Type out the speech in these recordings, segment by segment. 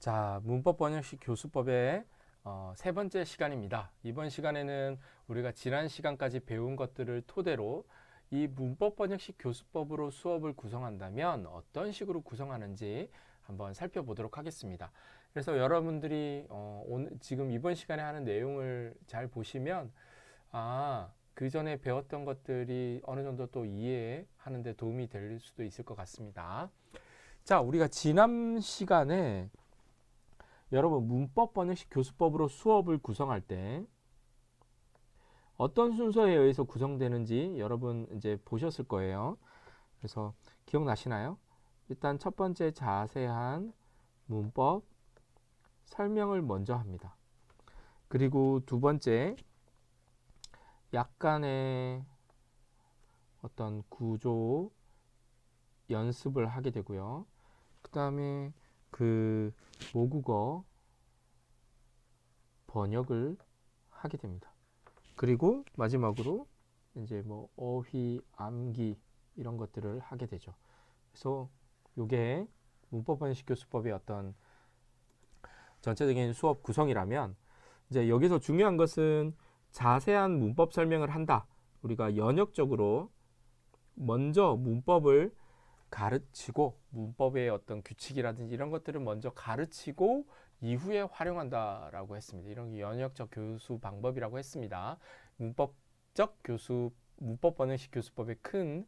자, 문법 번역식 교수법의 세 번째 시간입니다. 이번 시간에는 우리가 지난 시간까지 배운 것들을 토대로 이 문법 번역식 교수법으로 수업을 구성한다면 어떤 식으로 구성하는지 한번 살펴보도록 하겠습니다. 그래서 여러분들이 오늘 지금 이번 시간에 하는 내용을 잘 보시면 그 전에 배웠던 것들이 어느 정도 또 이해하는 데 도움이 될 수도 있을 것 같습니다. 자, 우리가 지난 시간에 여러분 문법 번역식 교수법으로 수업을 구성할 때 어떤 순서에 의해서 구성되는지 여러분 이제 보셨을 거예요. 그래서 기억나시나요? 일단 첫 번째 자세한 문법 설명을 먼저 합니다. 그리고 두 번째 약간의 어떤 구조 연습을 하게 되고요. 그 다음에 그 모국어 번역을 하게 됩니다. 그리고 마지막으로 이제 뭐 어휘, 암기 이런 것들을 하게 되죠. 그래서 이게 문법 번역식 교수법의 어떤 전체적인 수업 구성이라면 이제 여기서 중요한 것은 자세한 문법 설명을 한다. 우리가 연역적으로 먼저 문법을 가르치고 문법의 어떤 규칙이라든지 이런 것들을 먼저 가르치고 이후에 활용한다라고 했습니다. 이런 게 연역적 교수 방법이라고 했습니다. 문법 번역식 교수법의 큰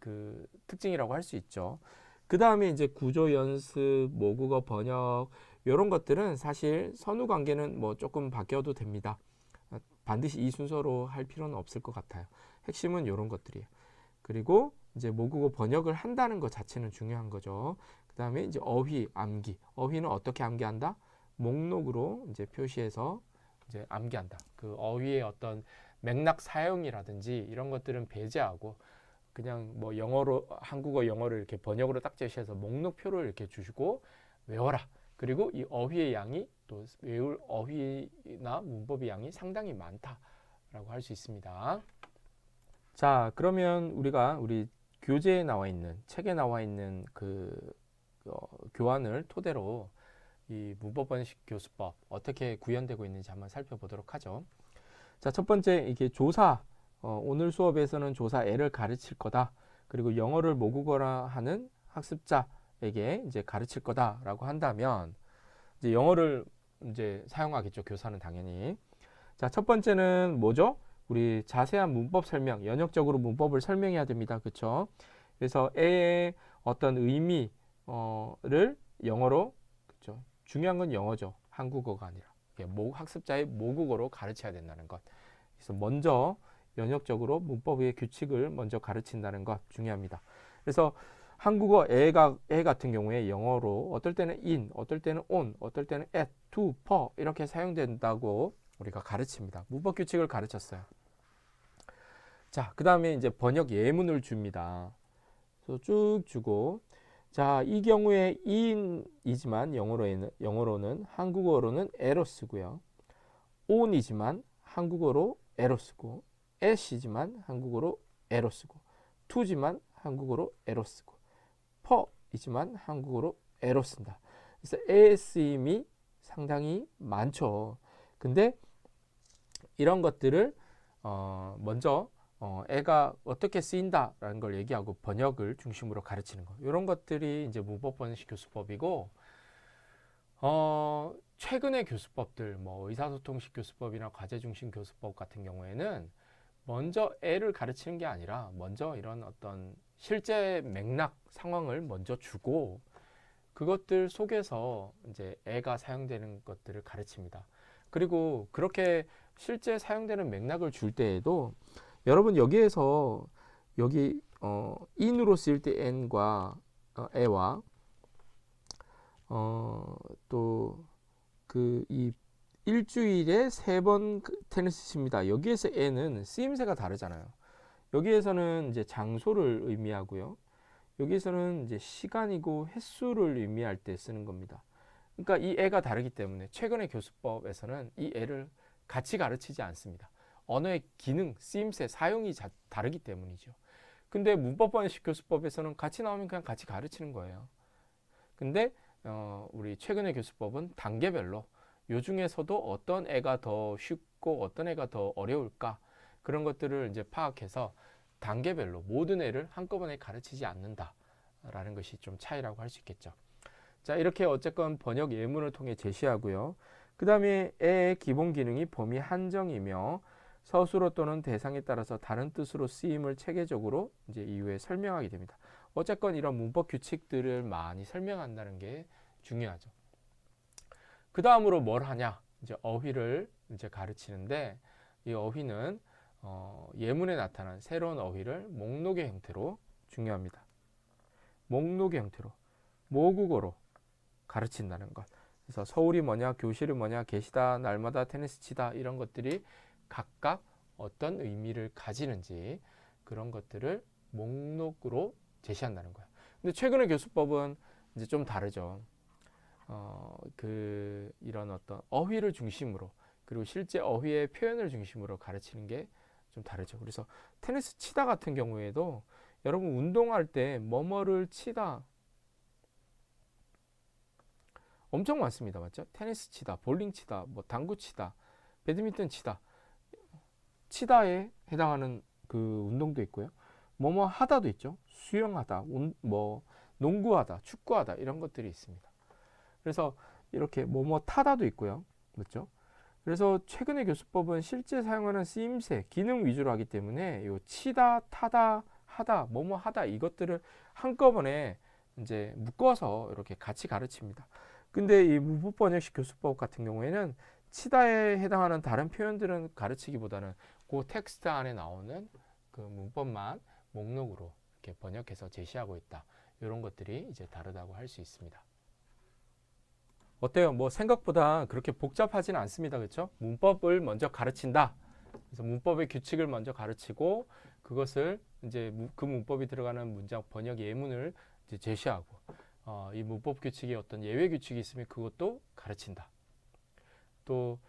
그 특징이라고 할 수 있죠. 그 다음에 이제 구조 연습, 모국어 번역 이런 것들은 사실 선후 관계는 뭐 조금 바뀌어도 됩니다. 반드시 이 순서로 할 필요는 없을 것 같아요. 핵심은 이런 것들이에요. 그리고 이제 모국어 번역을 한다는 것 자체는 중요한 거죠. 그 다음에 이제 어휘, 암기. 어휘는 어떻게 암기한다? 목록으로 이제 표시해서 이제 암기한다. 그 어휘의 어떤 맥락 사용이라든지 이런 것들은 배제하고 그냥 뭐 영어로 한국어 영어를 이렇게 번역으로 딱 제시해서 목록표를 이렇게 주시고 외워라. 그리고 이 어휘의 양이 또 외울 어휘나 문법의 양이 상당히 많다라고 할 수 있습니다. 자, 그러면 우리가 우리 교재에 나와 있는 책에 나와 있는 교환을 토대로 이 문법 번역식 교수법 어떻게 구현되고 있는지 한번 살펴보도록 하죠. 자, 첫 번째 이게 조사 오늘 수업에서는 조사 L을 가르칠 거다. 그리고 영어를 모국어라 하는 학습자에게 이제 가르칠 거다라고 한다면 이제 영어를 이제 사용하겠죠. 교사는 당연히. 자, 첫 번째는 뭐죠? 우리 자세한 문법 설명, 연역적으로 문법을 설명해야 됩니다. 그렇죠? 그래서 애의 어떤 의미를 영어로, 그렇죠? 중요한 건 영어죠. 한국어가 아니라 학습자의 모국어로 가르쳐야 된다는 것. 그래서 먼저 연역적으로 문법의 규칙을 먼저 가르친다는 것 중요합니다. 그래서 한국어 애 같은 경우에 영어로 어떨 때는 in, 어떨 때는 on, 어떨 때는 at, to, per 이렇게 사용된다고 우리가 가르칩니다. 문법 규칙을 가르쳤어요. 자, 그 다음에 이제 번역 예문을 줍니다. 그래서 쭉 주고, 자, 이 경우에 in이지만 영어로는 한국어로는 에러 쓰고요. on이지만 한국어로 에러 쓰고, at이지만 한국어로 에러 쓰고, to지만 한국어로 에러 쓰고, per이지만 한국어로 에러 쓴다. 그래서 애 쓰임이 상당히 많죠. 근데 이런 것들을 먼저 애가 어떻게 쓰인다라는 걸 얘기하고 번역을 중심으로 가르치는 거. 이런 것들이 이제 문법 번역식 교수법이고 최근의 교수법들 뭐 의사소통식 교수법이나 과제 중심 교수법 같은 경우에는 먼저 애를 가르치는 게 아니라 먼저 이런 어떤 실제 맥락 상황을 먼저 주고 그것들 속에서 이제 애가 사용되는 것들을 가르칩니다. 그리고 그렇게 실제 사용되는 맥락을 줄 때에도 여러분 여기에서 여기 in으로 쓰일 때 n과 애와 또 그 이 일주일에 3번 테니스 칩니다. 여기에서 n은 쓰임새가 다르잖아요. 여기에서는 이제 장소를 의미하고요. 여기에서는 이제 시간이고 횟수를 의미할 때 쓰는 겁니다. 그러니까 이 애가 다르기 때문에 최근의 교수법에서는 이 애를 같이 가르치지 않습니다. 언어의 기능, 쓰임새, 사용이 다르기 때문이죠. 근데 문법 번역식 교수법에서는 같이 나오면 그냥 같이 가르치는 거예요. 근데 우리 최근의 교수법은 단계별로 요 중에서도 어떤 애가 더 쉽고 어떤 애가 더 어려울까 그런 것들을 이제 파악해서 단계별로 모든 애를 한꺼번에 가르치지 않는다라는 것이 좀 차이라고 할 수 있겠죠. 자, 이렇게 어쨌건 번역 예문을 통해 제시하고요. 그 다음에 애의 기본 기능이 범위 한정이며 서술어 또는 대상에 따라서 다른 뜻으로 쓰임을 체계적으로 이제 이후에 설명하게 됩니다. 어쨌건 이런 문법 규칙들을 많이 설명한다는 게 중요하죠. 그 다음으로 뭘 하냐? 이제 어휘를 이제 가르치는데 이 어휘는 예문에 나타난 새로운 어휘를 목록의 형태로 중요합니다. 목록의 형태로 모국어로 가르친다는 것. 그래서 서울이 뭐냐, 교실이 뭐냐, 계시다, 날마다 테니스 치다 이런 것들이 각각 어떤 의미를 가지는지 그런 것들을 목록으로 제시한다는 거예요. 근데 최근의 교수법은 이제 좀 다르죠. 이런 어떤 어휘를 중심으로 그리고 실제 어휘의 표현을 중심으로 가르치는 게 좀 다르죠. 그래서 테니스 치다 같은 경우에도 여러분 운동할 때 뭐뭐를 치다 엄청 많습니다. 맞죠? 테니스 치다, 볼링 치다, 뭐 당구 치다, 배드민턴 치다. 치다에 해당하는 그 운동도 있고요. 뭐뭐 하다도 있죠. 수영하다, 뭐 농구하다, 축구하다 이런 것들이 있습니다. 그래서 이렇게 뭐뭐 타다도 있고요. 맞죠? 그래서 최근의 교수법은 실제 사용하는 쓰임새, 기능 위주로 하기 때문에 요 치다, 타다, 하다, 뭐뭐 하다 이것들을 한꺼번에 이제 묶어서 이렇게 같이 가르칩니다. 근데 이 문법 번역식 교수법 같은 경우에는 치다에 해당하는 다른 표현들은 가르치기보다는 그 텍스트 안에 나오는 그 문법만 목록으로 이렇게 번역해서 제시하고 있다. 이런 것들이 이제 다르다고 할 수 있습니다. 어때요? 뭐 생각보다 그렇게 복잡하지는 않습니다. 그렇죠? 문법을 먼저 가르친다. 그래서 문법의 규칙을 먼저 가르치고 그것을 이제 그 문법이 들어가는 문장 번역 예문을 이제 제시하고 이 문법 규칙에 어떤 예외 규칙이 있으면 그것도 가르친다. 또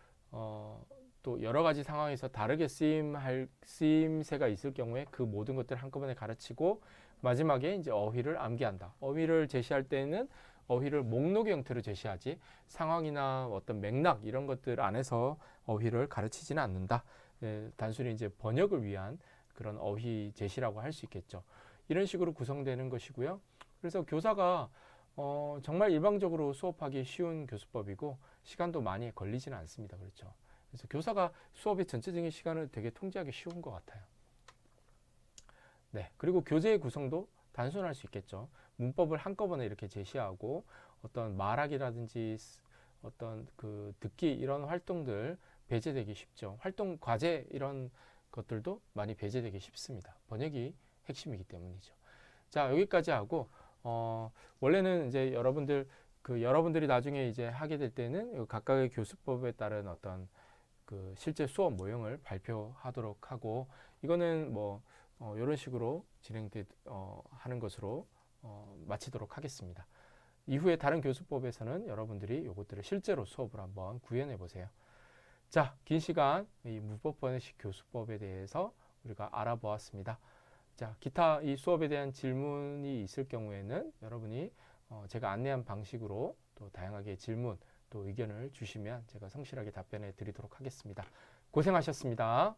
여러 가지 상황에서 다르게 쓰임새가 있을 경우에 그 모든 것들을 한꺼번에 가르치고 마지막에 이제 어휘를 암기한다. 어휘를 제시할 때는 어휘를 목록의 형태로 제시하지 상황이나 어떤 맥락 이런 것들 안에서 어휘를 가르치지는 않는다. 단순히 이제 번역을 위한 그런 어휘 제시라고 할 수 있겠죠. 이런 식으로 구성되는 것이고요. 그래서 교사가 정말 일방적으로 수업하기 쉬운 교수법이고 시간도 많이 걸리지는 않습니다. 그렇죠. 그래서 교사가 수업의 전체적인 시간을 되게 통제하기 쉬운 것 같아요. 네, 그리고 교재의 구성도 단순할 수 있겠죠. 문법을 한꺼번에 이렇게 제시하고 어떤 말하기라든지 어떤 그 듣기 이런 활동들 배제되기 쉽죠. 활동 과제 이런 것들도 많이 배제되기 쉽습니다. 번역이 핵심이기 때문이죠. 자, 여기까지 하고 원래는 이제 여러분들이 나중에 이제 하게 될 때는 각각의 교수법에 따른 어떤 그 실제 수업 모형을 발표하도록 하고 이거는 뭐 이런 식으로 하는 것으로 마치도록 하겠습니다. 이후에 다른 교수법에서는 여러분들이 이것들을 실제로 수업을 한번 구현해 보세요. 자, 긴 시간 이 문법 번역식 교수법에 대해서 우리가 알아보았습니다. 자, 기타 이 수업에 대한 질문이 있을 경우에는 여러분이 제가 안내한 방식으로 또 다양하게 질문 또 의견을 주시면 제가 성실하게 답변해 드리도록 하겠습니다. 고생하셨습니다.